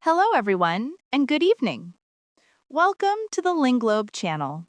Hello, everyone, and good evening. Welcome to the Linglobe channel.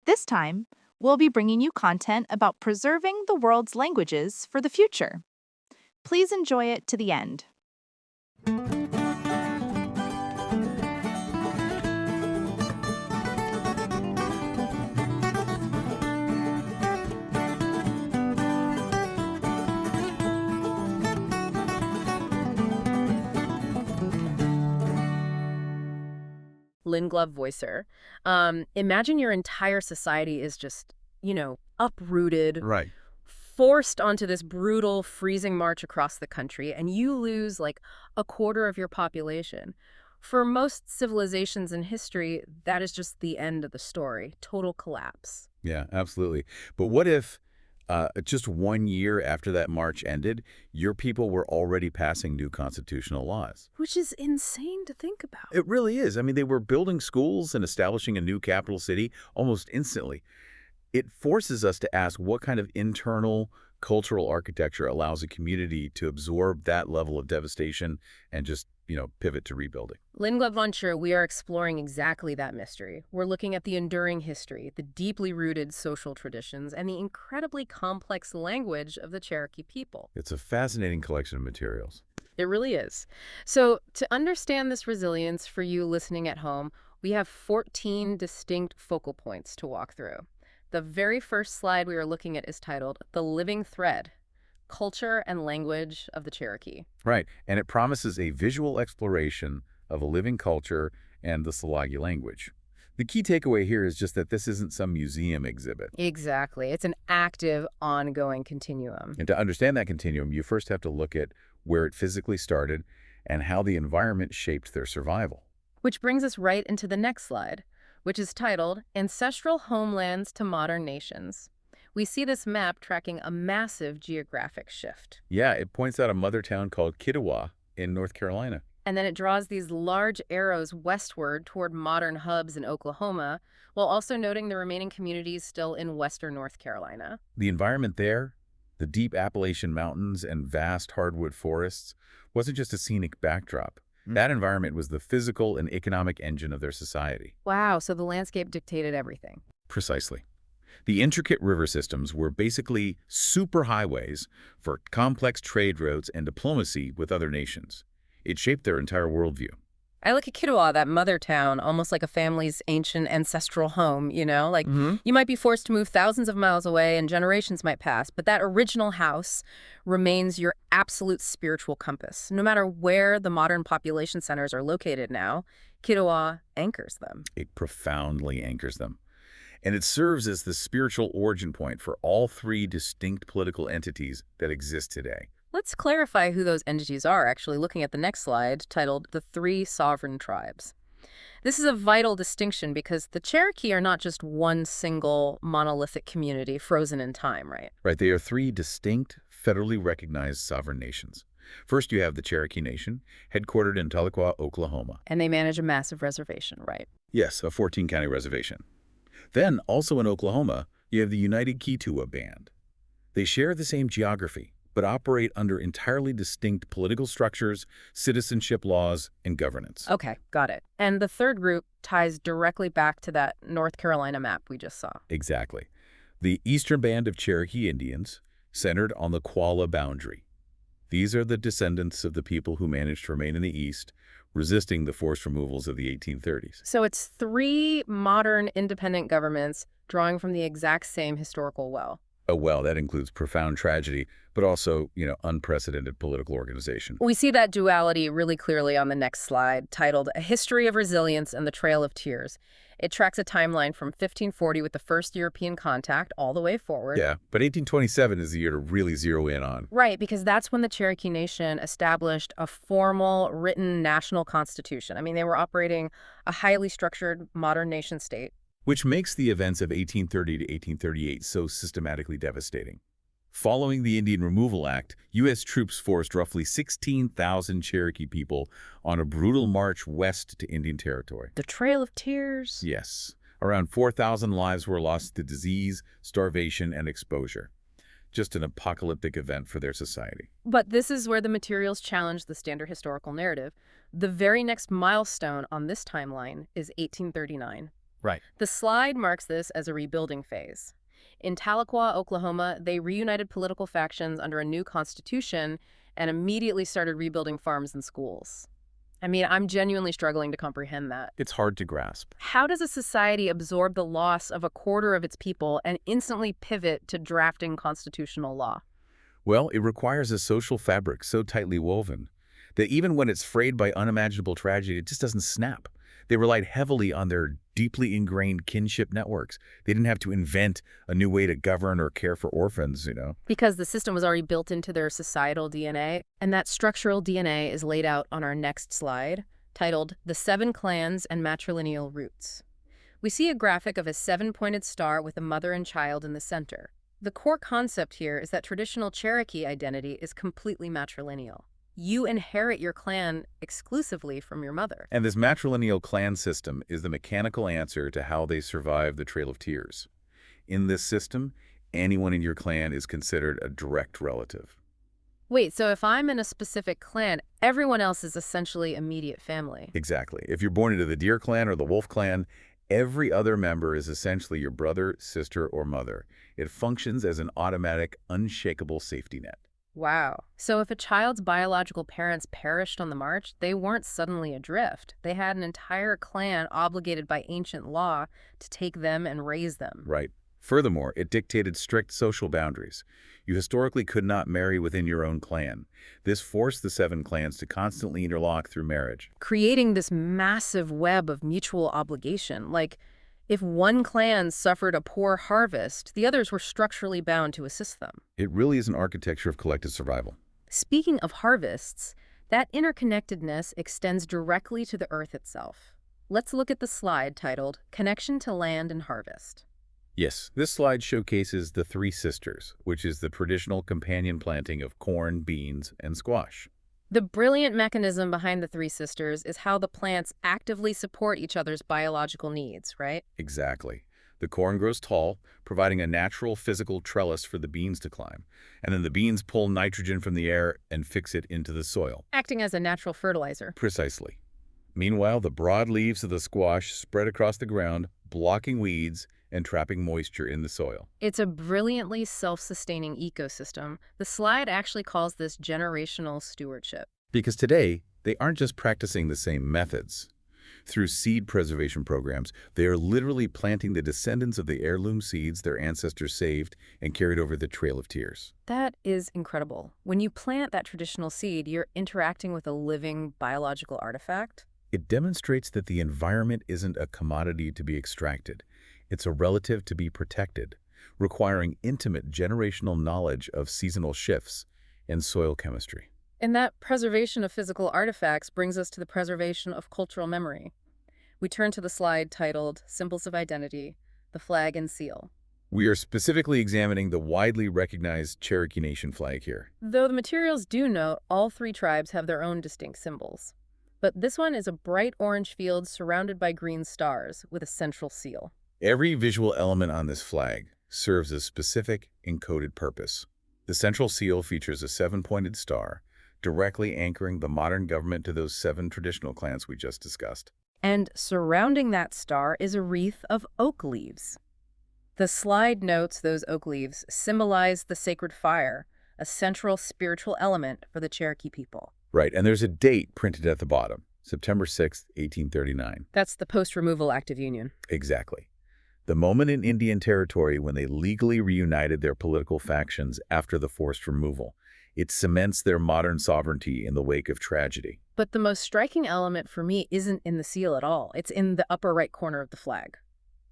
This time, we'll be bringing you content about preserving the world's languages for the future. Please enjoy it to the end. Linglobe Voicer. Imagine your entire society is just, uprooted, Right. forced onto this brutal, freezing march across the country, and you lose like a quarter of your population. For most civilizations in history, that is just the end of the story. Total collapse. Yeah, absolutely. But what if just 1 year after that march ended, your people were already passing new constitutional laws? Which is insane to think about. It really is. I mean, they were building schools and establishing a new capital city almost instantly. It forces us to ask what kind of internal cultural architecture allows a community to absorb that level of devastation and just, pivot to rebuilding. Linglobe Voice, we are exploring exactly that mystery. We're looking at the enduring history, the deeply rooted social traditions, and the incredibly complex language of the Cherokee people. It's a fascinating collection of materials. It really is. So to understand this resilience for you listening at home, we have 14 distinct focal points to walk through. The very first slide we are looking at is titled The Living Thread, Culture and Language of the Cherokee. Right, and it promises a visual exploration of a living culture and the Tsalagi language. The key takeaway here is just that this isn't some museum exhibit. Exactly. It's an active, ongoing continuum. And to understand that continuum, you first have to look at where it physically started and how the environment shaped their survival. Which brings us right into the next slide, which is titled Ancestral Homelands to Modern Nations. We see this map tracking a massive geographic shift. Yeah, it points out a mother town called Kitawa in North Carolina. And then it draws these large arrows westward toward modern hubs in Oklahoma, while also noting the remaining communities still in western North Carolina. The environment there, the deep Appalachian Mountains and vast hardwood forests, wasn't just a scenic backdrop. That environment was the physical and economic engine of their society. Wow, so the landscape dictated everything. Precisely. The intricate river systems were basically superhighways for complex trade routes and diplomacy with other nations. It shaped their entire worldview. I look at Kitawa, that mother town, almost like a family's ancient ancestral home, You might be forced to move thousands of miles away and generations might pass, but that original house remains your absolute spiritual compass. No matter where the modern population centers are located now, Kitawa anchors them. It profoundly anchors them. And it serves as the spiritual origin point for all three distinct political entities that exist today. Let's clarify who those entities are, actually, looking at the next slide, titled The Three Sovereign Tribes. This is a vital distinction because the Cherokee are not just one single monolithic community frozen in time, right? Right, they are three distinct, federally recognized sovereign nations. First, you have the Cherokee Nation, headquartered in Tahlequah, Oklahoma. And they manage a massive reservation, right? Yes, a 14-county reservation. Then, also in Oklahoma, you have the United Kituwa Band. They share the same geography, but operate under entirely distinct political structures, citizenship laws, and governance. Okay, got it. And the third group ties directly back to that North Carolina map we just saw. Exactly. The Eastern Band of Cherokee Indians, centered on the Qualla boundary. These are the descendants of the people who managed to remain in the East, resisting the forced removals of the 1830s. So it's three modern independent governments drawing from the exact same historical well. Oh, well, that includes profound tragedy, but also, unprecedented political organization. We see that duality really clearly on the next slide, titled A History of Resilience and the TrailOfTears. It tracks a timeline from 1540 with the first European contact all the way forward. Yeah, but 1827 is the year to really zero in on. Right, because that's when the Cherokee Nation established a formal, written national constitution. I mean, they were operating a highly structured modern nation state. Which makes the events of 1830 to 1838 so systematically devastating. Following the Indian Removal Act, U.S. troops forced roughly 16,000 Cherokee people on a brutal march west to Indian Territory. The Trail of Tears? Yes. Around 4,000 lives were lost to disease, starvation, and exposure. Just an apocalyptic event for their society. But this is where the materials challenge the standard historical narrative. The very next milestone on this timeline is 1839. Right. The slide marks this as a rebuilding phase. In Tahlequah, Oklahoma, they reunited political factions under a new constitution and immediately started rebuilding farms and schools. I mean, I'm genuinely struggling to comprehend that. It's hard to grasp. How does a society absorb the loss of a quarter of its people and instantly pivot to drafting constitutional law? Well, it requires a social fabric so tightly woven that even when it's frayed by unimaginable tragedy, it just doesn't snap. They relied heavily on their deeply ingrained kinship networks. They didn't have to invent a new way to govern or care for orphans, Because the system was already built into their societal DNA, and that structural DNA is laid out on our next slide, titled The 7 Clans and Matrilineal Roots. We see a graphic of a 7-pointed star with a mother and child in the center. The core concept here is that traditional Cherokee identity is completely matrilineal. You inherit your clan exclusively from your mother. And this matrilineal clan system is the mechanical answer to how they survive the Trail of Tears. In this system, anyone in your clan is considered a direct relative. Wait, so if I'm in a specific clan, everyone else is essentially immediate family? Exactly. If you're born into the Deer clan or the Wolf clan, every other member is essentially your brother, sister, or mother. It functions as an automatic, unshakable safety net. Wow. So if a child's biological parents perished on the march, they weren't suddenly adrift. They had an entire clan obligated by ancient law to take them and raise them. Right. Furthermore, it dictated strict social boundaries. You historically could not marry within your own clan. This forced the 7 clans to constantly interlock through marriage, creating this massive web of mutual obligation. Like, if one clan suffered a poor harvest, the others were structurally bound to assist them. It really is an architecture of collective survival. Speaking of harvests, that interconnectedness extends directly to the earth itself. Let's look at the slide titled Connection to Land and Harvest. Yes, this slide showcases the 3 sisters, which is the traditional companion planting of corn, beans, and squash. The brilliant mechanism behind the 3 sisters is how the plants actively support each other's biological needs, right? Exactly. The corn grows tall, providing a natural physical trellis for the beans to climb. And then the beans pull nitrogen from the air and fix it into the soil. Acting as a natural fertilizer. Precisely. Meanwhile, the broad leaves of the squash spread across the ground, blocking weeds and trapping moisture in the soil. It's a brilliantly self-sustaining ecosystem. The slide actually calls this generational stewardship. Because today, they aren't just practicing the same methods. Through seed preservation programs, they are literally planting the descendants of the heirloom seeds their ancestors saved and carried over the Trail of Tears. That is incredible. When you plant that traditional seed, you're interacting with a living biological artifact. It demonstrates that the environment isn't a commodity to be extracted. It's a relative to be protected, requiring intimate generational knowledge of seasonal shifts and soil chemistry. And that preservation of physical artifacts brings us to the preservation of cultural memory. We turn to the slide titled Symbols of Identity, the Flag and Seal. We are specifically examining the widely recognized Cherokee Nation flag here. Though the materials do note all 3 tribes have their own distinct symbols. But this one is a bright orange field surrounded by green stars with a central seal. Every visual element on this flag serves a specific, encoded purpose. The central seal features a 7-pointed star, directly anchoring the modern government to those 7 traditional clans we just discussed. And surrounding that star is a wreath of oak leaves. The slide notes those oak leaves symbolize the sacred fire, a central spiritual element for the Cherokee people. Right, and there's a date printed at the bottom, September 6, 1839. That's the post-removal Act of Union. Exactly. The moment in Indian Territory when they legally reunited their political factions after the forced removal. It cements their modern sovereignty in the wake of tragedy. But the most striking element for me isn't in the seal at all. It's in the upper right corner of the flag,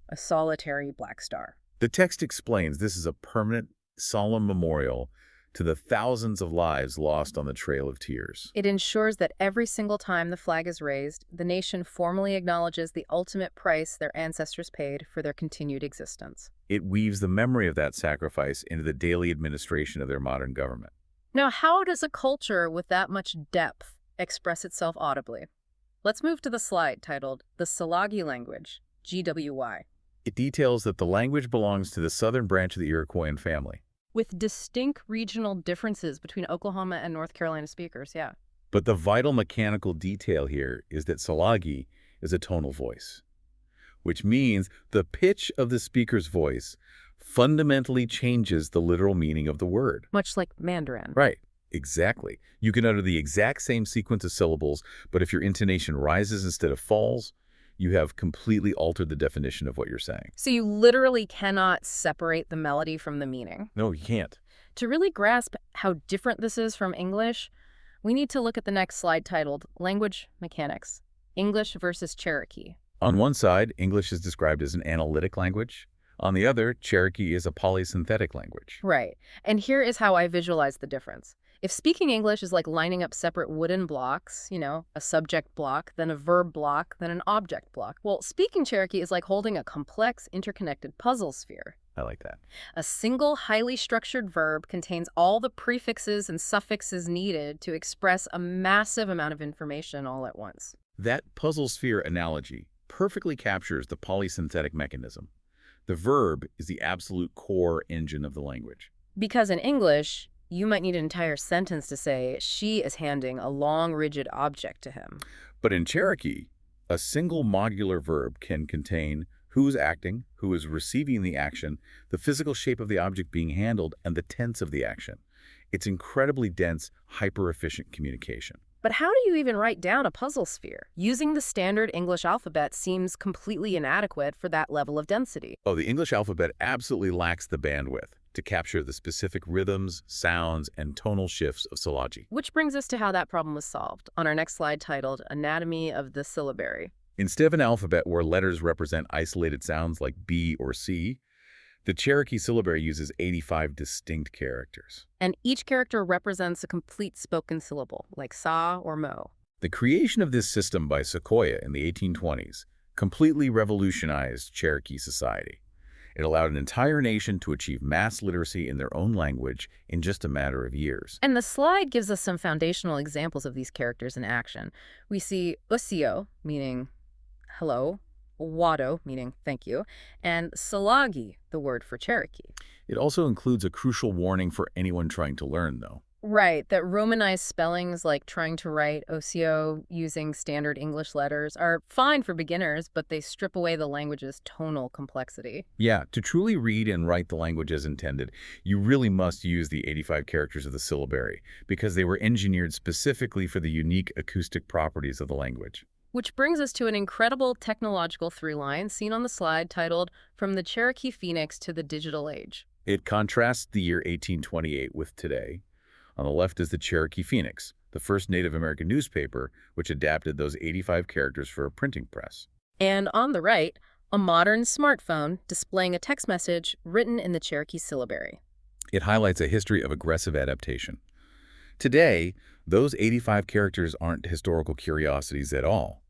a solitary black star. The text explains this is a permanent, solemn memorial to the thousands of lives lost on the Trail of Tears. It ensures that every single time the flag is raised, the nation formally acknowledges the ultimate price their ancestors paid for their continued existence. It weaves the memory of that sacrifice into the daily administration of their modern government. Now, how does a culture with that much depth express itself audibly? Let's move to the slide titled The Tsalagi Language, GWY. It details that the language belongs to the southern branch of the Iroquoian family. With distinct regional differences between Oklahoma and North Carolina speakers, yeah. But the vital mechanical detail here is that Tsalagi is a tonal voice, which means the pitch of the speaker's voice fundamentally changes the literal meaning of the word. Much like Mandarin. Right. Exactly. You can utter the exact same sequence of syllables, but if your intonation rises instead of falls, you have completely altered the definition of what you're saying. So you literally cannot separate the melody from the meaning. No, you can't. To really grasp how different this is from English, we need to look at the next slide titled Language Mechanics, English versus Cherokee. On one side, English is described as an analytic language. On the other, Cherokee is a polysynthetic language. Right. And here is how I visualize the difference. If speaking English is like lining up separate wooden blocks, a subject block, then a verb block, then an object block, well, speaking Cherokee is like holding a complex, interconnected puzzle sphere. I like that. A single, highly structured verb contains all the prefixes and suffixes needed to express a massive amount of information all at once. That puzzle sphere analogy perfectly captures the polysynthetic mechanism. The verb is the absolute core engine of the language. Because in English, you might need an entire sentence to say, she is handing a long, rigid object to him. But in Cherokee, a single modular verb can contain who is acting, who is receiving the action, the physical shape of the object being handled, and the tense of the action. It's incredibly dense, hyper-efficient communication. But how do you even write down a puzzle sphere? Using the standard English alphabet seems completely inadequate for that level of density. Oh, the English alphabet absolutely lacks the bandwidth to capture the specific rhythms, sounds, and tonal shifts of Tsalagi. Which brings us to how that problem was solved on our next slide titled Anatomy of the Syllabary. Instead of an alphabet where letters represent isolated sounds like B or C, the Cherokee syllabary uses 85 distinct characters. And each character represents a complete spoken syllable, like sa or mo. The creation of this system by Sequoyah in the 1820s completely revolutionized Cherokee society. It allowed an entire nation to achieve mass literacy in their own language in just a matter of years. And the slide gives us some foundational examples of these characters in action. We see usio, meaning hello, wado, meaning thank you, and Tsalagi, the word for Cherokee. It also includes a crucial warning for anyone trying to learn, though. Right, that romanized spellings like trying to write osio using standard English letters are fine for beginners, but they strip away the language's tonal complexity. Yeah, to truly read and write the language as intended, you really must use the 85 characters of the syllabary, because they were engineered specifically for the unique acoustic properties of the language. Which brings us to an incredible technological through-line seen on the slide titled From the Cherokee Phoenix to the Digital Age. It contrasts the year 1828 with today. On the left is the Cherokee Phoenix, the first Native American newspaper which adapted those 85 characters for a printing press. And on the right, a modern smartphone displaying a text message written in the Cherokee syllabary. It highlights a history of aggressive adaptation. Today, those 85 characters aren't historical curiosities at all.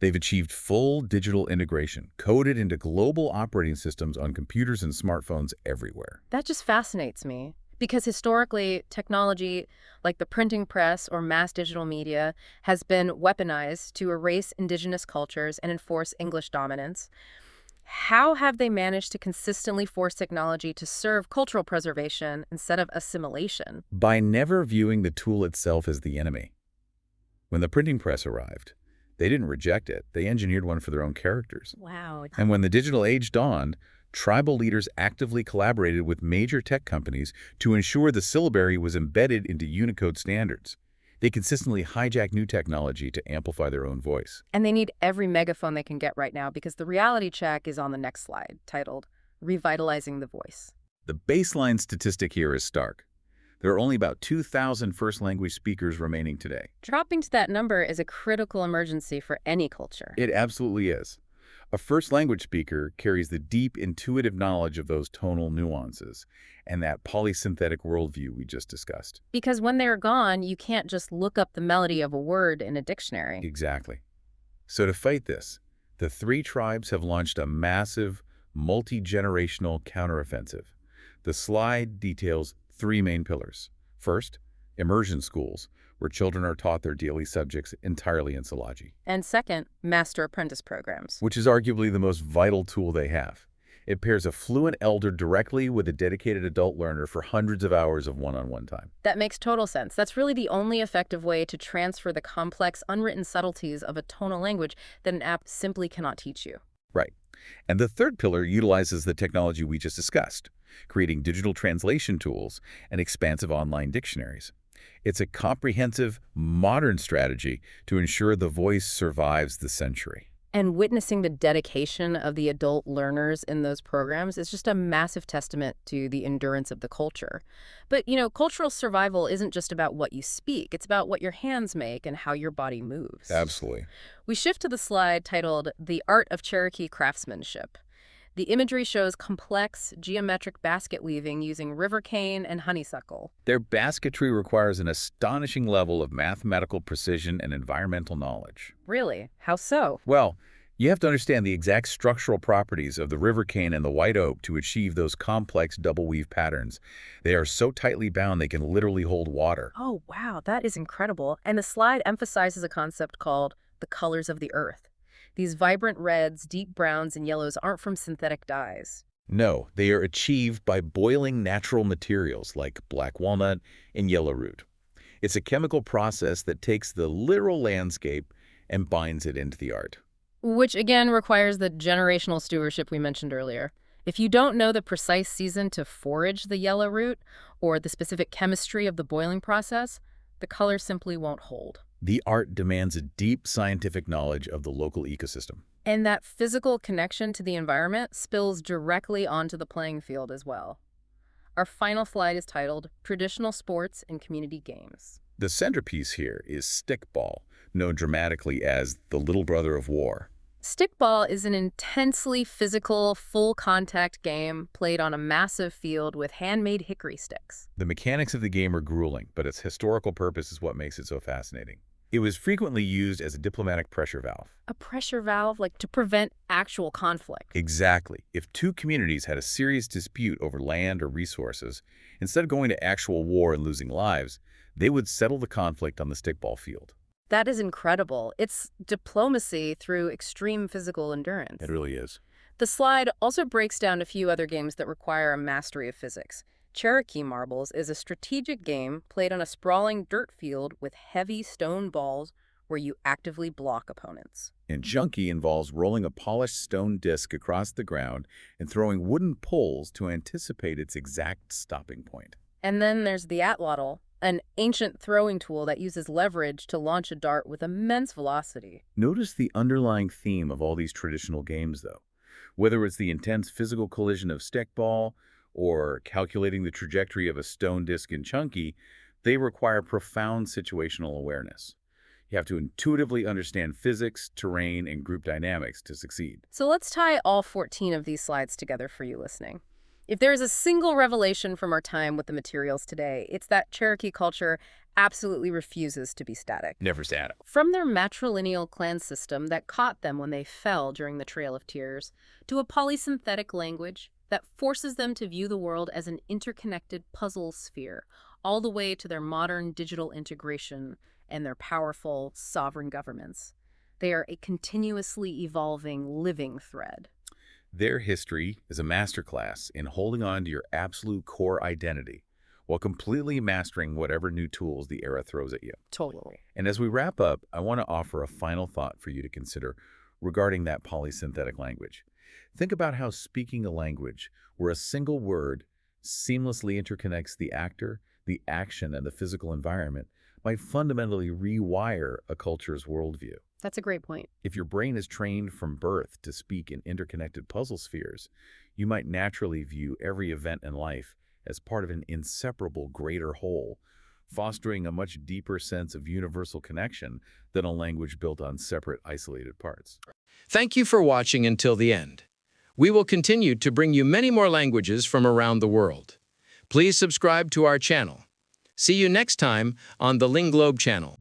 They've achieved full digital integration, coded into global operating systems on computers and smartphones everywhere. That just fascinates me. Because historically, technology like the printing press or mass digital media has been weaponized to erase indigenous cultures and enforce English dominance. How have they managed to consistently force technology to serve cultural preservation instead of assimilation? By never viewing the tool itself as the enemy. When the printing press arrived, they didn't reject it. They engineered one for their own characters. Wow. And when the digital age dawned, tribal leaders actively collaborated with major tech companies to ensure the syllabary was embedded into Unicode standards. They consistently hijack new technology to amplify their own voice. And they need every megaphone they can get right now because the reality check is on the next slide, titled Revitalizing the Voice. The baseline statistic here is stark. There are only about 2,000 first-language speakers remaining today. Dropping to that number is a critical emergency for any culture. It absolutely is. A first-language speaker carries the deep, intuitive knowledge of those tonal nuances and that polysynthetic worldview we just discussed. Because when they're gone, you can't just look up the melody of a word in a dictionary. Exactly. So to fight this, the three tribes have launched a massive, multi-generational counteroffensive. The slide details three main pillars. First, immersion schools, where children are taught their daily subjects entirely in Tsalagi. And second, master apprentice programs. Which is arguably the most vital tool they have. It pairs a fluent elder directly with a dedicated adult learner for hundreds of hours of one-on-one time. That makes total sense. That's really the only effective way to transfer the complex, unwritten subtleties of a tonal language that an app simply cannot teach you. Right. And the third pillar utilizes the technology we just discussed, creating digital translation tools and expansive online dictionaries. It's a comprehensive, modern strategy to ensure the voice survives the century. And witnessing the dedication of the adult learners in those programs is just a massive testament to the endurance of the culture. But, cultural survival isn't just about what you speak. It's about what your hands make and how your body moves. Absolutely. We shift to the slide titled The Art of Cherokee Craftsmanship. The imagery shows complex, geometric basket weaving using river cane and honeysuckle. Their basketry requires an astonishing level of mathematical precision and environmental knowledge. Really? How so? Well, you have to understand the exact structural properties of the river cane and the white oak to achieve those complex double weave patterns. They are so tightly bound they can literally hold water. Oh, wow, that is incredible. And the slide emphasizes a concept called the colors of the earth. These vibrant reds, deep browns, and yellows aren't from synthetic dyes. No, they are achieved by boiling natural materials like black walnut and yellow root. It's a chemical process that takes the literal landscape and binds it into the art. Which, again, requires the generational stewardship we mentioned earlier. If you don't know the precise season to forage the yellow root or the specific chemistry of the boiling process, the color simply won't hold. The art demands a deep scientific knowledge of the local ecosystem. And that physical connection to the environment spills directly onto the playing field as well. Our final slide is titled Traditional Sports and Community Games. The centerpiece here is stickball, known dramatically as the little brother of war. Stickball is an intensely physical, full-contact game played on a massive field with handmade hickory sticks. The mechanics of the game are grueling, but its historical purpose is what makes it so fascinating. It was frequently used as a diplomatic pressure valve. A pressure valve, like to prevent actual conflict. Exactly. If two communities had a serious dispute over land or resources, instead of going to actual war and losing lives, they would settle the conflict on the stickball field. That is incredible. It's diplomacy through extreme physical endurance. It really is. The slide also breaks down a few other games that require a mastery of physics. Cherokee marbles is a strategic game played on a sprawling dirt field with heavy stone balls where you actively block opponents. And Junkie involves rolling a polished stone disc across the ground and throwing wooden poles to anticipate its exact stopping point. And then there's the atlatl, an ancient throwing tool that uses leverage to launch a dart with immense velocity. Notice the underlying theme of all these traditional games, though. Whether it's the intense physical collision of stickball or calculating the trajectory of a stone disc in Chunky, they require profound situational awareness. You have to intuitively understand physics, terrain, and group dynamics to succeed. So let's tie all 14 of these slides together for you listening. If there is a single revelation from our time with the materials today, it's that Cherokee culture absolutely refuses to be static. Never static. From their matrilineal clan system that caught them when they fell during the Trail of Tears, to a polysynthetic language that forces them to view the world as an interconnected puzzle sphere, all the way to their modern digital integration and their powerful sovereign governments. They are a continuously evolving living thread. Their history is a masterclass in holding on to your absolute core identity while completely mastering whatever new tools the era throws at you. Totally. And as we wrap up, I want to offer a final thought for you to consider regarding that polysynthetic language. Think about how speaking a language where a single word seamlessly interconnects the actor, the action, and the physical environment might fundamentally rewire a culture's worldview. That's a great point. If your brain is trained from birth to speak in interconnected puzzle spheres, you might naturally view every event in life as part of an inseparable greater whole, fostering a much deeper sense of universal connection than a language built on separate, isolated parts. Thank you for watching until the end. We will continue to bring you many more languages from around the world. Please subscribe to our channel. See you next time on the Linglobe channel.